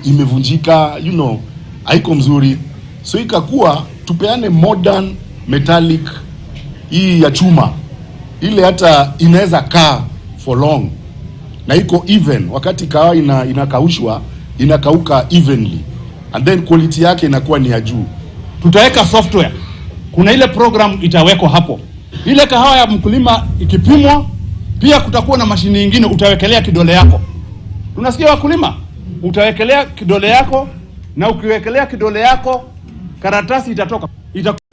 imevunjika, haiko mzuri. So ikakuwa tupeane modern metallic hii ya chuma, ile hata inaweza kaa for long na iko even. Wakati kahawa inakaushwa inakauka evenly, and then quality yake inakuwa ni ya juu. Tutaweka software, kuna ile program itawekwa hapo, ile kahawa ya mkulima ikipimwa. Pia kutakuwa na mashini nyingine, utawekelea kidole yako. Tunasikia wakulima, utawekelea kidole yako, na ukiwekelea kidole yako karatasi itakuwa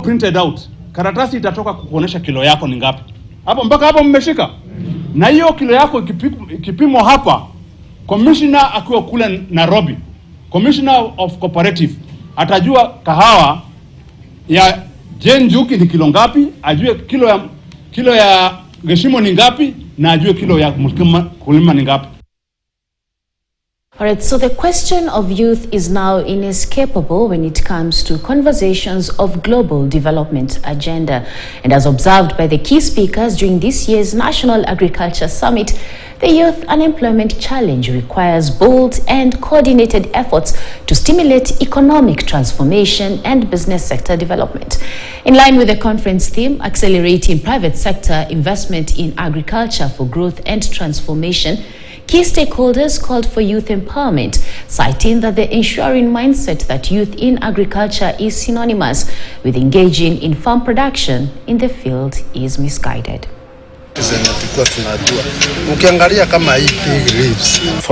printed out. Karatasi itatoka kukuonesha kilo yako ni ngapi. Hapo mpaka hapo mmeshika. Na hiyo kilo yako ikipimwa hapa, commissioner akiwa kule Nairobi, commissioner of cooperative, atajua kahawa ya Jenjuki ni kilo ngapi, ajue kilo ya Geshimo ni ngapi, na ajue kilo ya mkulima ni ngapi. All right, so the question of youth is now inescapable when it comes to conversations of global development agenda. And as observed by the key speakers during this year's National Agriculture Summit, the youth unemployment challenge requires bold and coordinated efforts to stimulate economic transformation and business sector development. In line with the conference theme, accelerating private sector investment in agriculture for growth and transformation, key stakeholders called for youth empowerment, citing that the ensuring mindset that youth in agriculture is synonymous with engaging in farm production in the field is misguided. For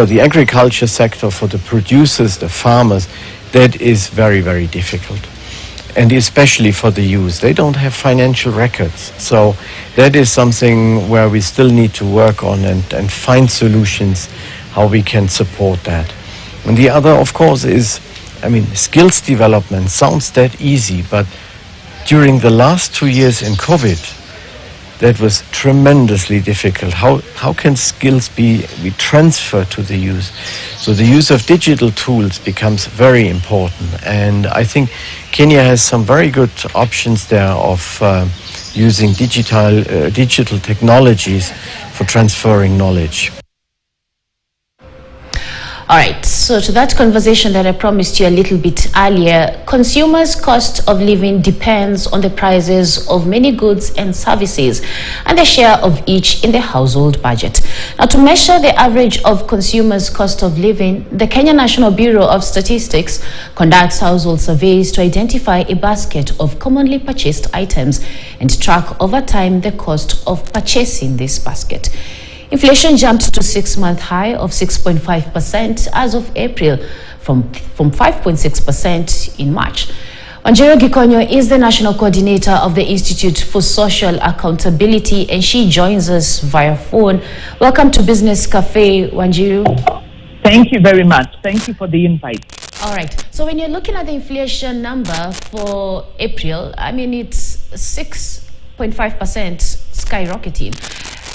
the agriculture sector, for the producers, the farmers, that is very, very difficult. And especially for the youth, they don't have financial records. So that is something where we still need to work on and find solutions how we can support that. And the other, of course, is, skills development sounds that easy, but during the last 2 years in COVID, that was tremendously difficult. How can skills be transferred to the youth? So the use of digital tools becomes very important, and I think Kenya has some very good options there of using digital technologies for transferring knowledge. All right, so to that conversation that I promised you a little bit earlier, consumers' cost of living depends on the prices of many goods and services and the share of each in the household budget. Now, to measure the average of consumers' cost of living, the Kenya National Bureau of Statistics conducts household surveys to identify a basket of commonly purchased items and track over time the cost of purchasing this basket. Inflation jumped to a 6-month high of 6.5% as of April from 5.6% in March. Wanjiru Gikonyo is the national coordinator of the Institute for Social Accountability, and she joins us via phone. Welcome to Business Cafe, Wanjiru. Thank you very much. Thank you for the invite. All right. So when you're looking at the inflation number for April, it's 6.5% skyrocketing.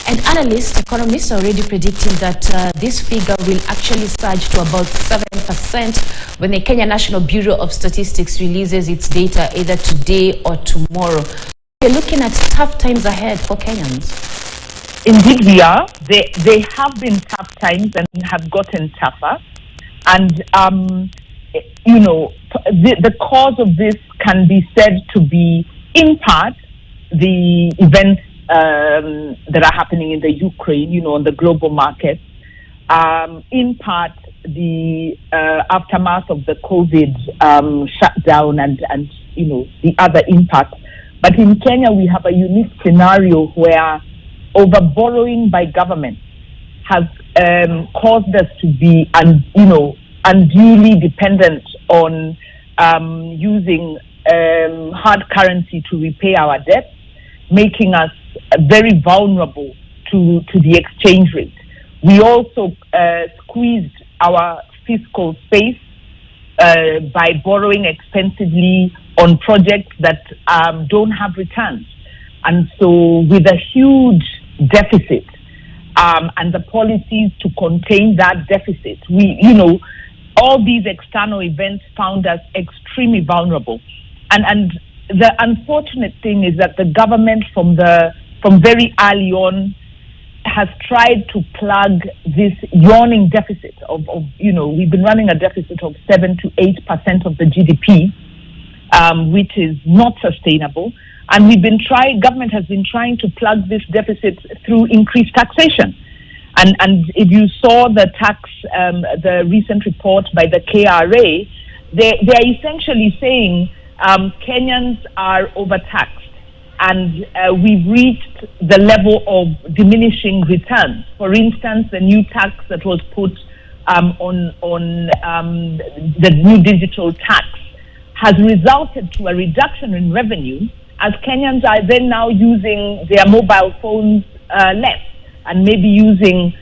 And economists are already predicting that this figure will actually surge to about 7% when the Kenya National Bureau of Statistics releases its data either today or tomorrow. We're looking at tough times ahead for Kenyans. Indeed we are. They have been tough times and have gotten tougher. And, the cause of this can be said to be, in part, the events that are happening in the Ukraine, on the global market. In part, the aftermath of the COVID shutdown and the other impact. But in Kenya, we have a unique scenario where over-borrowing by government has caused us to be, unduly dependent on using hard currency to repay our debt, making us very vulnerable to the exchange rate. We also squeezed our fiscal space by borrowing expensively on projects that don't have returns. And so with a huge deficit and the policies to contain that deficit, all these external events found us extremely vulnerable. And the unfortunate thing is that the government from very early on has tried to plug this yawning deficit of we've been running a deficit of 7 to 8% of the GDP, which is not sustainable. And government has been trying to plug this deficit through increased taxation. And if you saw the the recent report by the KRA, they're essentially saying Kenyans are overtaxed. And we've reached the level of diminishing returns. For instance, the new tax that was put on the new digital tax has resulted to a reduction in revenue, as Kenyans are then now using their mobile phones less and maybe using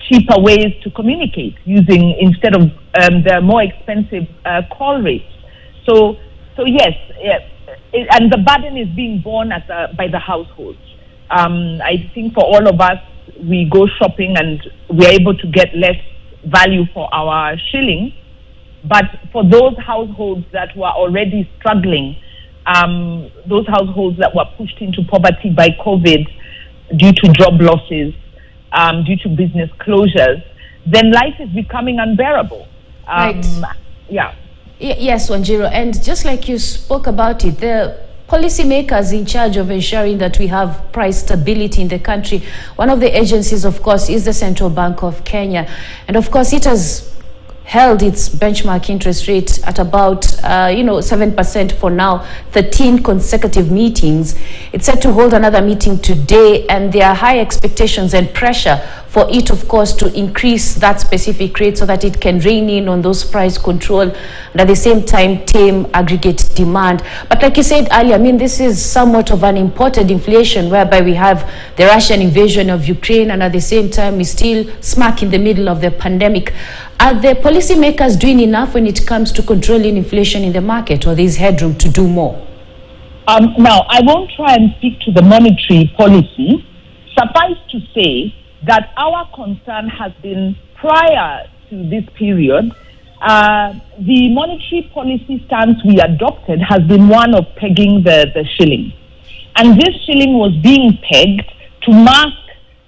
cheaper ways to communicate, instead of the more expensive call rates. So yes. And the burden is being borne by the households. I think for all of us, we go shopping and we're able to get less value for our shilling. But for those households that were already struggling, those households that were pushed into poverty by COVID due to job losses, due to business closures, then life is becoming unbearable. Right. Yeah. Yes, Wanjiru, and just like you spoke about it, the policymakers in charge of ensuring that we have price stability in the country, one of the agencies, of course, is the Central Bank of Kenya. And of course, it has held its benchmark interest rate at about 7% for now, 13 consecutive meetings. It's set to hold another meeting today, and there are high expectations and pressure for it, of course, to increase that specific rate so that it can rein in on those price control and at the same time tame aggregate demand. But like you said earlier, I mean, this is somewhat of an imported inflation, whereby we have the Russian invasion of Ukraine, and at the same time we're still smack in the middle of the pandemic. Are the policymakers doing enough when it comes to controlling inflation in the market, or there's headroom to do more? Now, I won't try and speak to the monetary policy. Suffice to say that our concern has been, prior to this period, the monetary policy stance we adopted has been one of pegging the shilling. And this shilling was being pegged to mask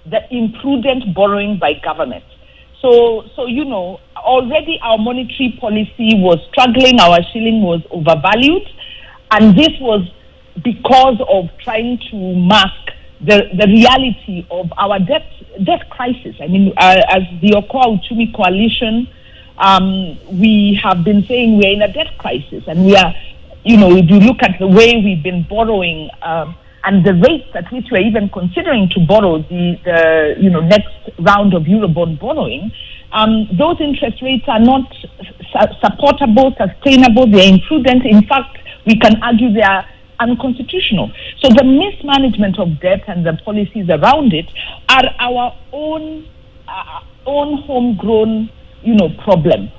the imprudent borrowing by government. So already our monetary policy was struggling, our shilling was overvalued, and this was because of trying to mask the reality of our debt crisis. I mean, as the Okoa Uchumi Coalition, we have been saying we're in a debt crisis, and we are, if you look at the way we've been borrowing, and the rates at which we're even considering to borrow the next round of Eurobond borrowing, those interest rates are not supportable, sustainable, they're imprudent. In fact, we can argue they are unconstitutional. So the mismanagement of debt and the policies around it are our own homegrown, problem.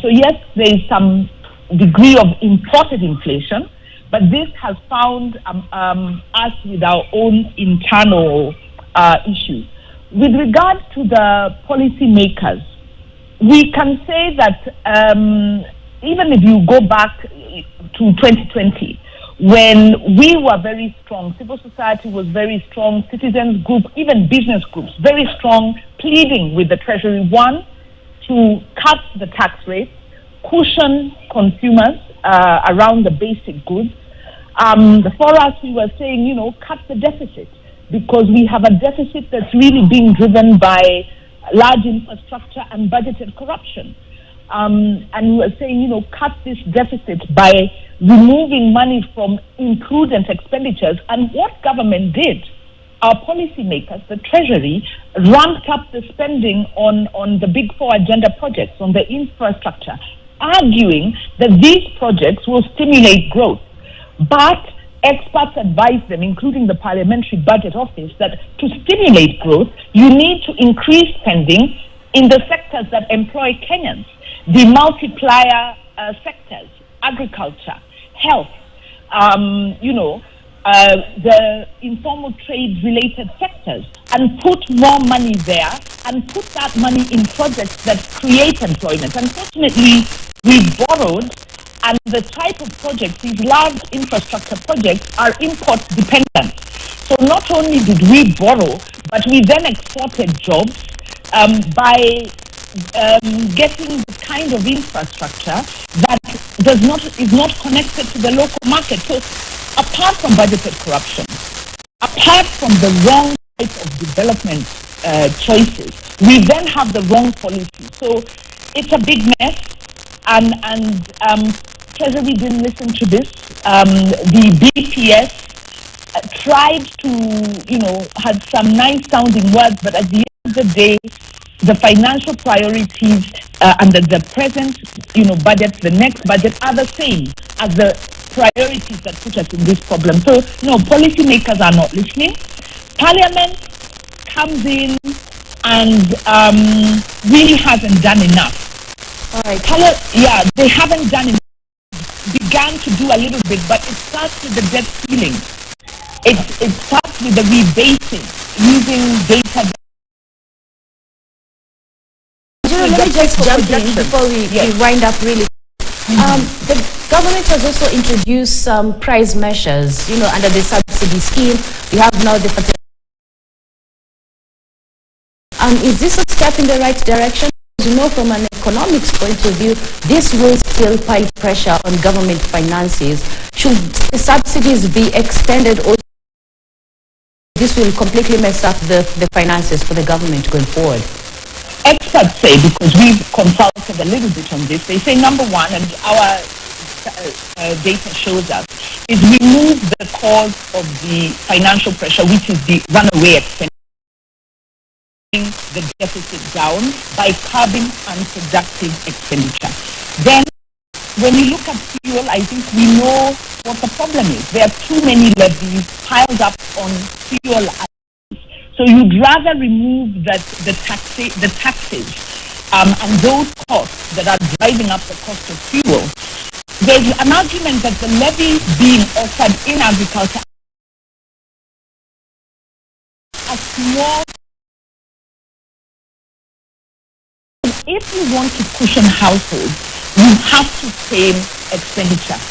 So yes, there is some degree of imported inflation, but this has found us with our own internal issues. With regard to the policy makers, we can say that even if you go back to 2020, when we were very strong, civil society was very strong, citizens group, even business groups, very strong, pleading with the Treasury, one, to cut the tax rates, cushion consumers around the basic goods. For us, we were saying, cut the deficit, because we have a deficit that's really being driven by large infrastructure and budgeted corruption. And we were saying, cut this deficit by removing money from imprudent expenditures. And what government did, our policymakers, the Treasury, ramped up the spending on the Big Four agenda projects, on the infrastructure, arguing that these projects will stimulate growth. But experts advise them, including the Parliamentary Budget Office, that to stimulate growth, you need to increase spending in the sectors that employ Kenyans, the multiplier sectors, agriculture, health, the informal trade-related sectors, and put more money there, and put that money in projects that create employment. Unfortunately, we borrowed, and the type of projects, these large infrastructure projects, are import dependent. So not only did we borrow, but we then exported jobs by getting the kind of infrastructure that is not connected to the local market. So apart from budgeted corruption, apart from the wrong type of development choices, we then have the wrong policy. So it's a big mess, and Treasury didn't listen to this. The BPS tried to, had some nice sounding words, but at the end of the day, the financial priorities under the present, budget, the next budget are the same as the priorities that put us in this problem. So, no, policymakers are not listening. Parliament comes in and really hasn't done enough. All right. They haven't done enough. Began to do a little bit, but it starts with the debt ceiling. It starts with the rebasing, using data. Let me just jump in before we wind up really. The government has also introduced some price measures, under the subsidy scheme. We have now the... is this a step in the right direction? From an economics point of view, this will still pile pressure on government finances. Should the subsidies be extended, or this will completely mess up the finances for the government going forward? Experts say, because we've consulted a little bit on this, they say number one, and our data shows us, is remove the cause of the financial pressure, which is the runaway expenditure, the deficit down by curbing unproductive expenditure. Then, when you look at fuel, I think we know what the problem is. There are too many levies piled up on fuel. So you'd rather remove the taxes and those costs that are driving up the cost of fuel. There's an argument that the levy being offered in agriculture a small. If you want to cushion households, you have to tame expenditure.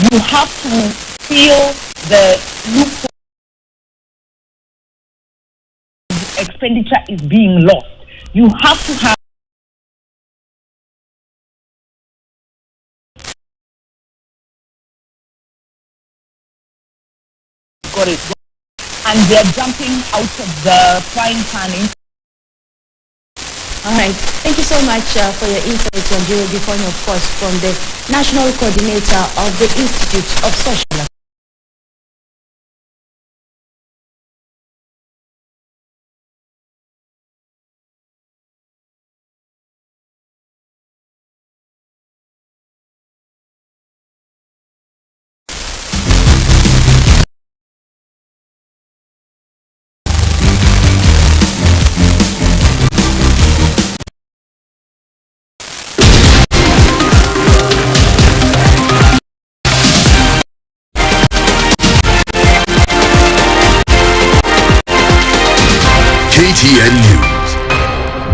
You have to feel the loophole. Expenditure is being lost. You have to have got it, and they're jumping out of the frying pan. All right. Thank you so much for your insights, and you will be phone, of course, from the National Coordinator of the Institute of Social Affairs. KTN News.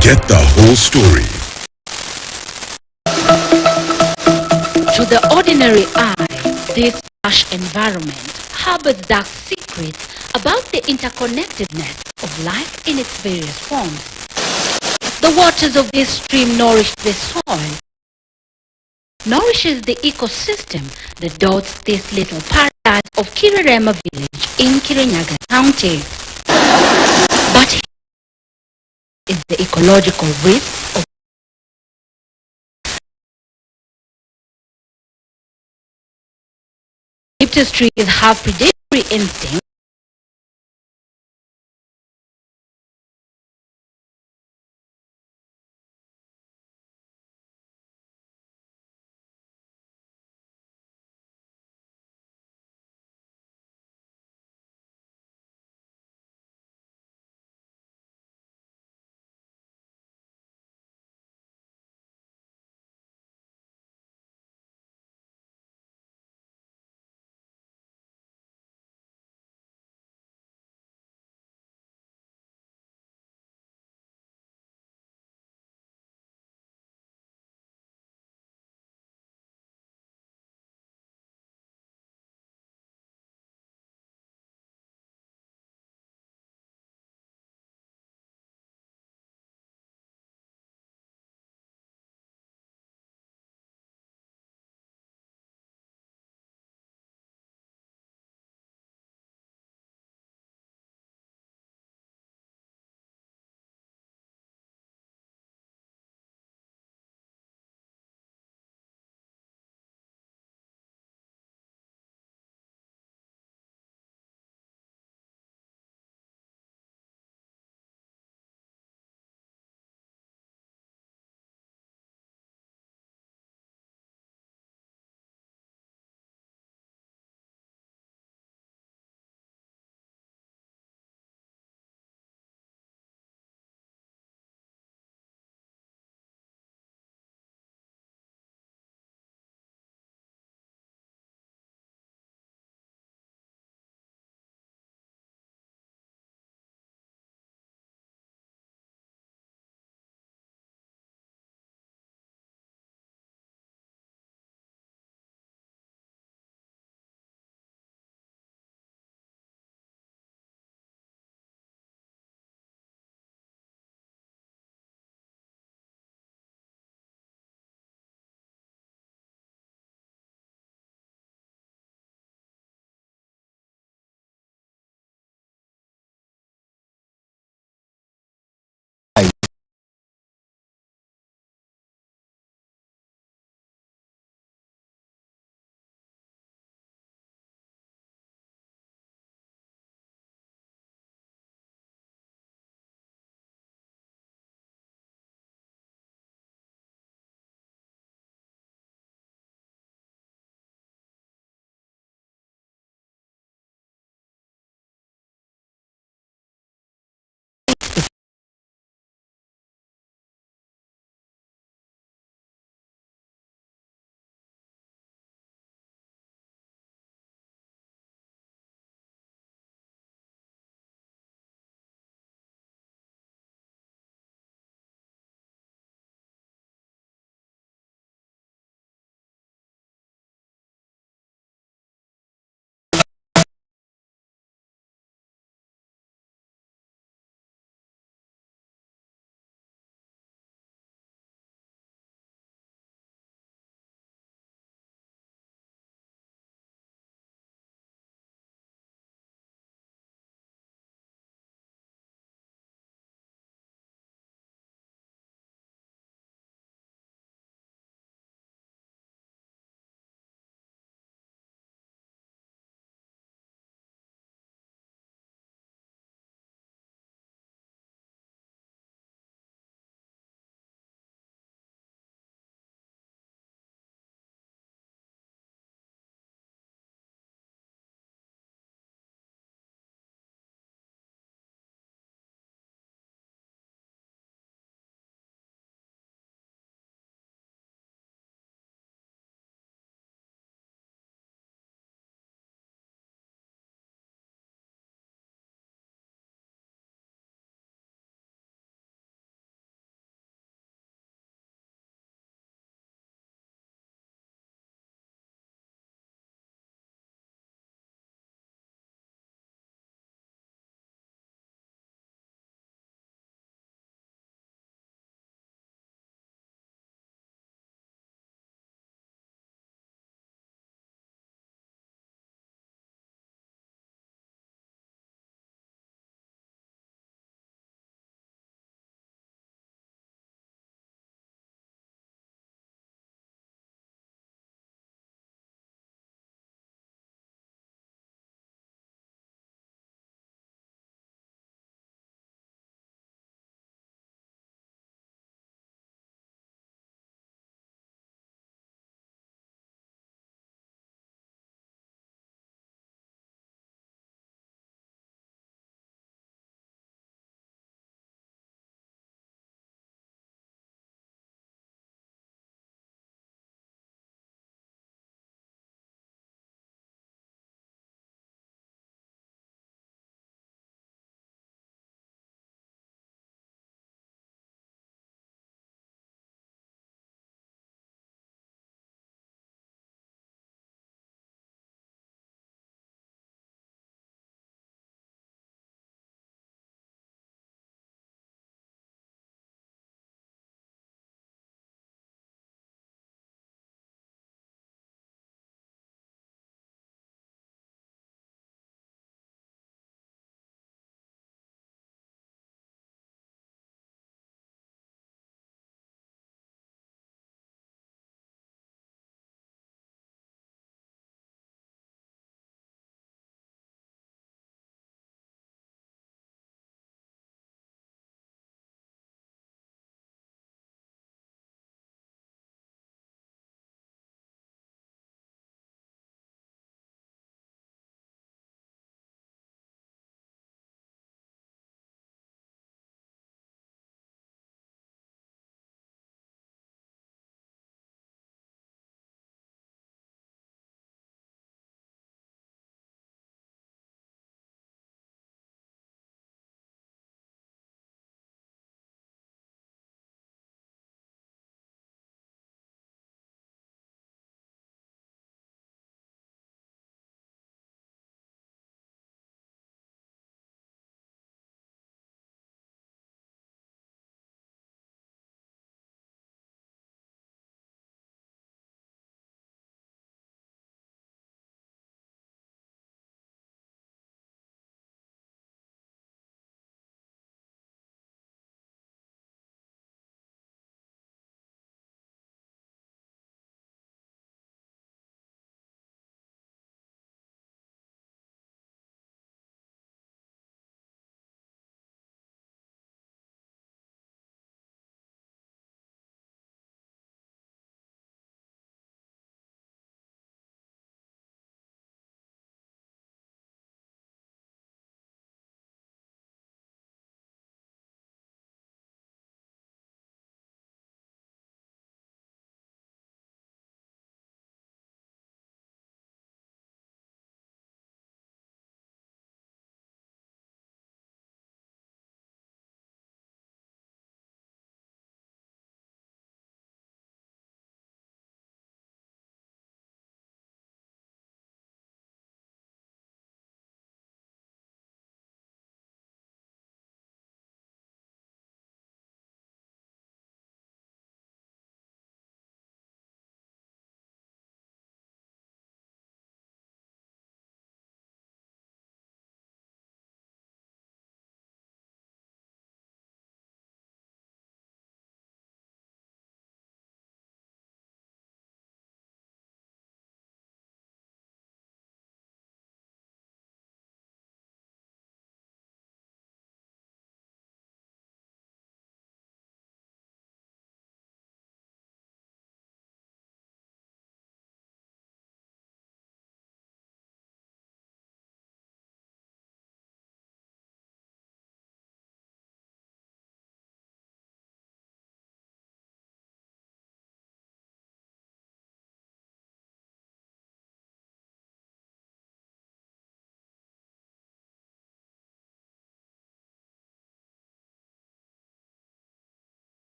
Get the whole story. To the ordinary eye, this harsh environment harbors dark secrets about the interconnectedness of life in its various forms. The waters of this stream nourish the soil, nourishes the ecosystem that dots this little paradise of Kirerema village in Kirinyaga County. But is the ecological risk of eucalyptus trees have predatory instincts